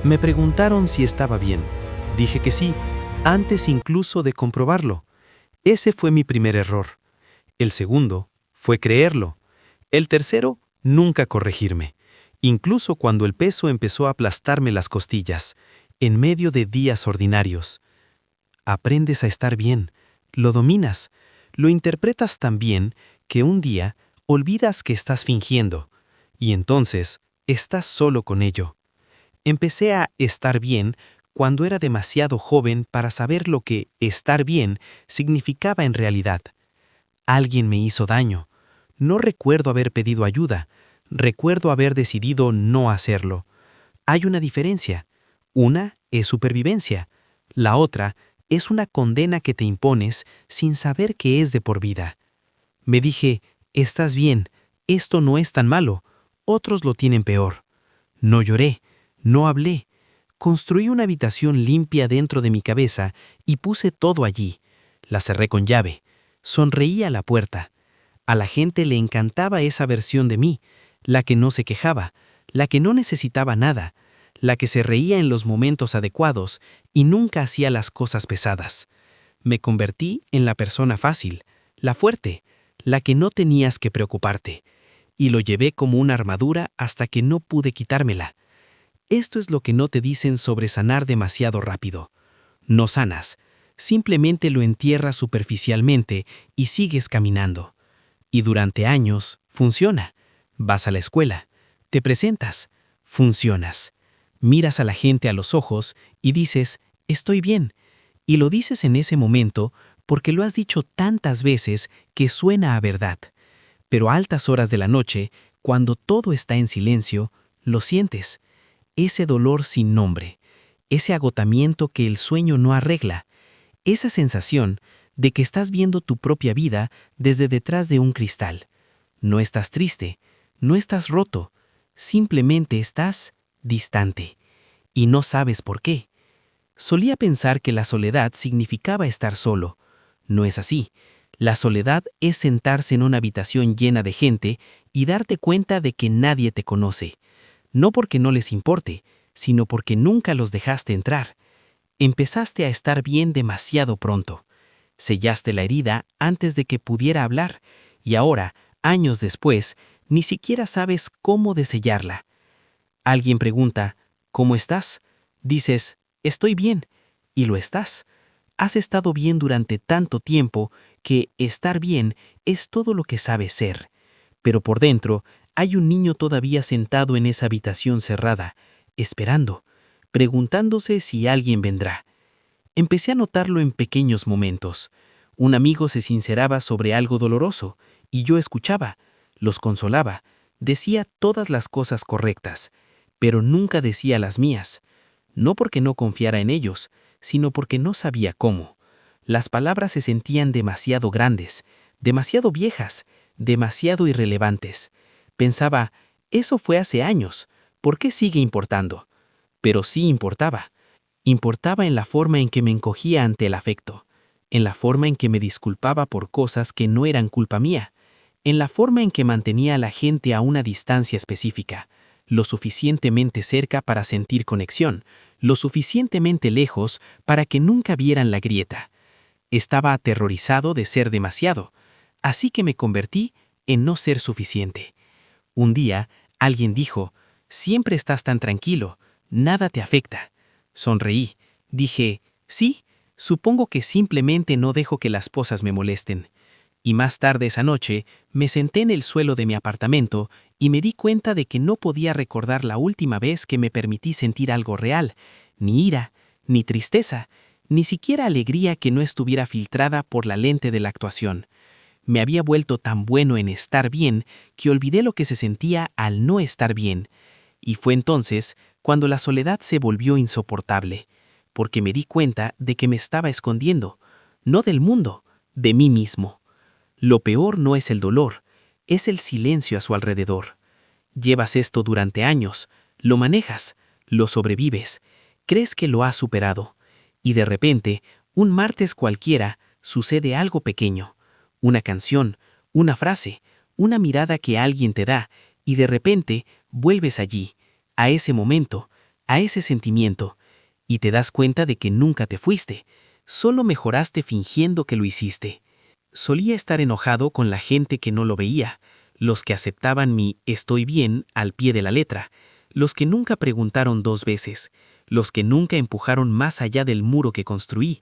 Me preguntaron si estaba bien. Dije que sí, antes incluso de comprobarlo. Ese fue mi primer error. El segundo fue creerlo. El tercero, nunca corregirme, incluso cuando el peso empezó a aplastarme las costillas, en medio de días ordinarios. Aprendes a estar bien, lo dominas, lo interpretas tan bien que un día olvidas que estás fingiendo, y entonces estás solo con ello. Empecé a estar bien cuando era demasiado joven para saber lo que estar bien significaba en realidad. Alguien me hizo daño. No recuerdo haber pedido ayuda. Recuerdo haber decidido no hacerlo. Hay una diferencia. Una es supervivencia. La otra es una condena que te impones sin saber que es de por vida. Me dije, estás bien, esto no es tan malo, otros lo tienen peor. No lloré, no hablé. Construí una habitación limpia dentro de mi cabeza y puse todo allí. La cerré con llave. Sonreí a la puerta. A la gente le encantaba esa versión de mí, la que no se quejaba, la que no necesitaba nada, la que se reía en los momentos adecuados y nunca hacía las cosas pesadas. Me convertí en la persona fácil, la fuerte, la que no tenías que preocuparte, y lo llevé como una armadura hasta que no pude quitármela. Esto es lo que no te dicen sobre sanar demasiado rápido. No sanas, simplemente lo entierras superficialmente y sigues caminando. Y durante años, funciona. Vas a la escuela, te presentas, funcionas. Miras a la gente a los ojos y dices, estoy bien. Y lo dices en ese momento porque lo has dicho tantas veces que suena a verdad. Pero a altas horas de la noche, cuando todo está en silencio, lo sientes. Ese dolor sin nombre, ese agotamiento que el sueño no arregla, esa sensación de que estás viendo tu propia vida desde detrás de un cristal. No estás triste, no estás roto, simplemente estás distante. Y no sabes por qué. Solía pensar que la soledad significaba estar solo. No es así. La soledad es sentarse en una habitación llena de gente y darte cuenta de que nadie te conoce. No porque no les importe, sino porque nunca los dejaste entrar. Empezaste a estar bien demasiado pronto. Sellaste la herida antes de que pudiera hablar, y ahora, años después, ni siquiera sabes cómo desellarla. Alguien pregunta, ¿cómo estás? Dices, estoy bien, y lo estás. Has estado bien durante tanto tiempo que estar bien es todo lo que sabes ser. Pero por dentro, hay un niño todavía sentado en esa habitación cerrada, esperando, preguntándose si alguien vendrá. Empecé a notarlo en pequeños momentos. Un amigo se sinceraba sobre algo doloroso, y yo escuchaba, los consolaba, decía todas las cosas correctas, pero nunca decía las mías. No porque no confiara en ellos, sino porque no sabía cómo. Las palabras se sentían demasiado grandes, demasiado viejas, demasiado irrelevantes. Pensaba, eso fue hace años, ¿por qué sigue importando? Pero sí importaba. Importaba en la forma en que me encogía ante el afecto, en la forma en que me disculpaba por cosas que no eran culpa mía, en la forma en que mantenía a la gente a una distancia específica, lo suficientemente cerca para sentir conexión, lo suficientemente lejos para que nunca vieran la grieta. Estaba aterrorizado de ser demasiado, así que me convertí en no ser suficiente. Un día, alguien dijo, siempre estás tan tranquilo, nada te afecta. Sonreí. Dije, sí, supongo que simplemente no dejo que las cosas me molesten. Y más tarde esa noche, me senté en el suelo de mi apartamento y me di cuenta de que no podía recordar la última vez que me permití sentir algo real, ni ira, ni tristeza, ni siquiera alegría que no estuviera filtrada por la lente de la actuación. Me había vuelto tan bueno en estar bien que olvidé lo que se sentía al no estar bien. Y fue entonces cuando la soledad se volvió insoportable, porque me di cuenta de que me estaba escondiendo, no del mundo, de mí mismo. Lo peor no es el dolor, es el silencio a su alrededor. Llevas esto durante años, lo manejas, lo sobrevives, crees que lo has superado, y de repente, un martes cualquiera, sucede algo pequeño, una canción, una frase, una mirada que alguien te da, y de repente vuelves allí, a ese momento, a ese sentimiento, y te das cuenta de que nunca te fuiste, solo mejoraste fingiendo que lo hiciste. Solía estar enojado con la gente que no lo veía, los que aceptaban mi «estoy bien» al pie de la letra, los que nunca preguntaron 2 veces, los que nunca empujaron más allá del muro que construí.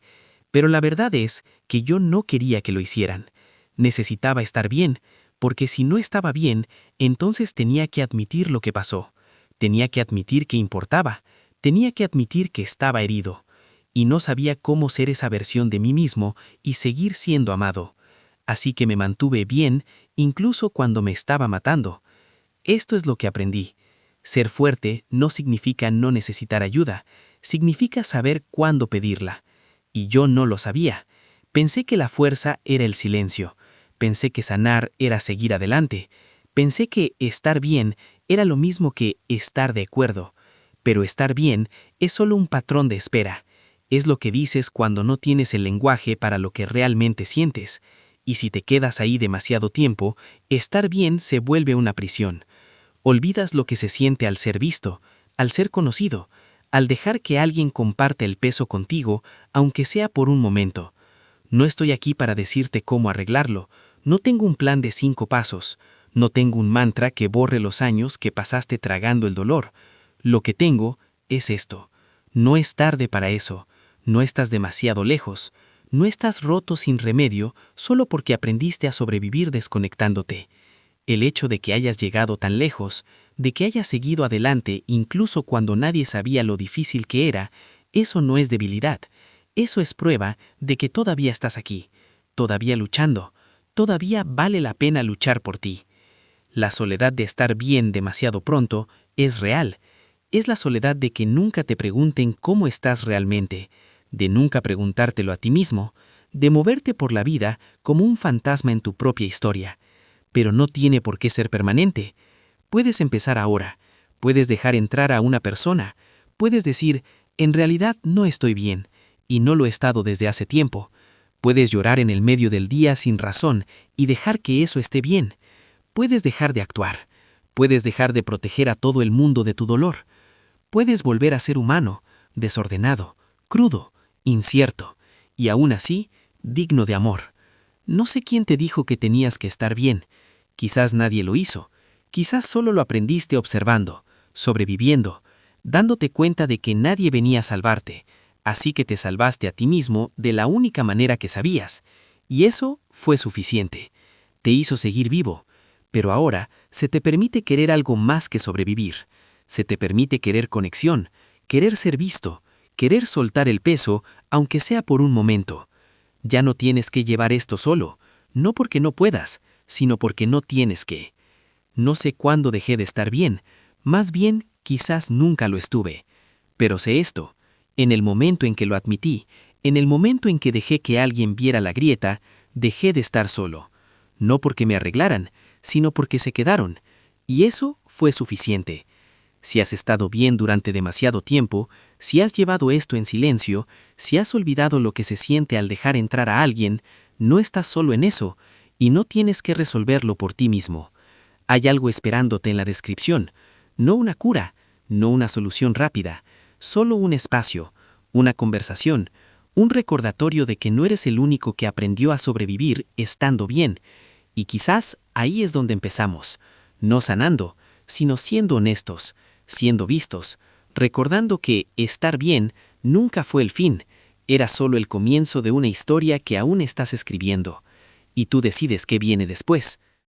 Pero la verdad es que yo no quería que lo hicieran. Necesitaba estar bien, porque si no estaba bien, entonces tenía que admitir lo que pasó. Tenía que admitir que importaba. Tenía que admitir que estaba herido. Y no sabía cómo ser esa versión de mí mismo y seguir siendo amado. Así que me mantuve bien, incluso cuando me estaba matando. Esto es lo que aprendí. Ser fuerte no significa no necesitar ayuda, significa saber cuándo pedirla. Y yo no lo sabía. Pensé que la fuerza era el silencio. Pensé que sanar era seguir adelante. Pensé que estar bien era lo mismo que estar de acuerdo. Pero estar bien es solo un patrón de espera. Es lo que dices cuando no tienes el lenguaje para lo que realmente sientes. Y si te quedas ahí demasiado tiempo, estar bien se vuelve una prisión. Olvidas lo que se siente al ser visto, al ser conocido, al dejar que alguien comparte el peso contigo, aunque sea por un momento. No estoy aquí para decirte cómo arreglarlo. No tengo un plan de 5 pasos. No tengo un mantra que borre los años que pasaste tragando el dolor. Lo que tengo es esto. No es tarde para eso. No estás demasiado lejos. No estás roto sin remedio solo porque aprendiste a sobrevivir desconectándote. El hecho de que hayas llegado tan lejos, de que hayas seguido adelante incluso cuando nadie sabía lo difícil que era, eso no es debilidad. Eso es prueba de que todavía estás aquí, todavía luchando, todavía vale la pena luchar por ti. La soledad de estar bien demasiado pronto es real. Es la soledad de que nunca te pregunten cómo estás realmente, de nunca preguntártelo a ti mismo, de moverte por la vida como un fantasma en tu propia historia. Pero no tiene por qué ser permanente. Puedes empezar ahora, puedes dejar entrar a una persona, puedes decir, en realidad no estoy bien, y no lo he estado desde hace tiempo. Puedes llorar en el medio del día sin razón y dejar que eso esté bien. Puedes dejar de actuar, puedes dejar de proteger a todo el mundo de tu dolor. Puedes volver a ser humano, desordenado, crudo, incierto, y aún así, digno de amor. No sé quién te dijo que tenías que estar bien. Quizás nadie lo hizo. Quizás solo lo aprendiste observando, sobreviviendo, dándote cuenta de que nadie venía a salvarte, así que te salvaste a ti mismo de la única manera que sabías. Y eso fue suficiente. Te hizo seguir vivo. Pero ahora se te permite querer algo más que sobrevivir. Se te permite querer conexión, querer ser visto, querer soltar el peso, aunque sea por un momento. Ya no tienes que llevar esto solo, no porque no puedas, sino porque no tienes que. No sé cuándo dejé de estar bien, más bien quizás nunca lo estuve. Pero sé esto, en el momento en que lo admití, en el momento en que dejé que alguien viera la grieta, dejé de estar solo. No porque me arreglaran, sino porque se quedaron. Y eso fue suficiente. Si has estado bien durante demasiado tiempo, si has llevado esto en silencio, si has olvidado lo que se siente al dejar entrar a alguien, no estás solo en eso, y no tienes que resolverlo por ti mismo. Hay algo esperándote en la descripción, no una cura, no una solución rápida, solo un espacio, una conversación, un recordatorio de que no eres el único que aprendió a sobrevivir estando bien, y quizás ahí es donde empezamos, no sanando, sino siendo honestos, siendo vistos, recordando que estar bien nunca fue el fin, era solo el comienzo de una historia que aún estás escribiendo, y tú decides qué viene después.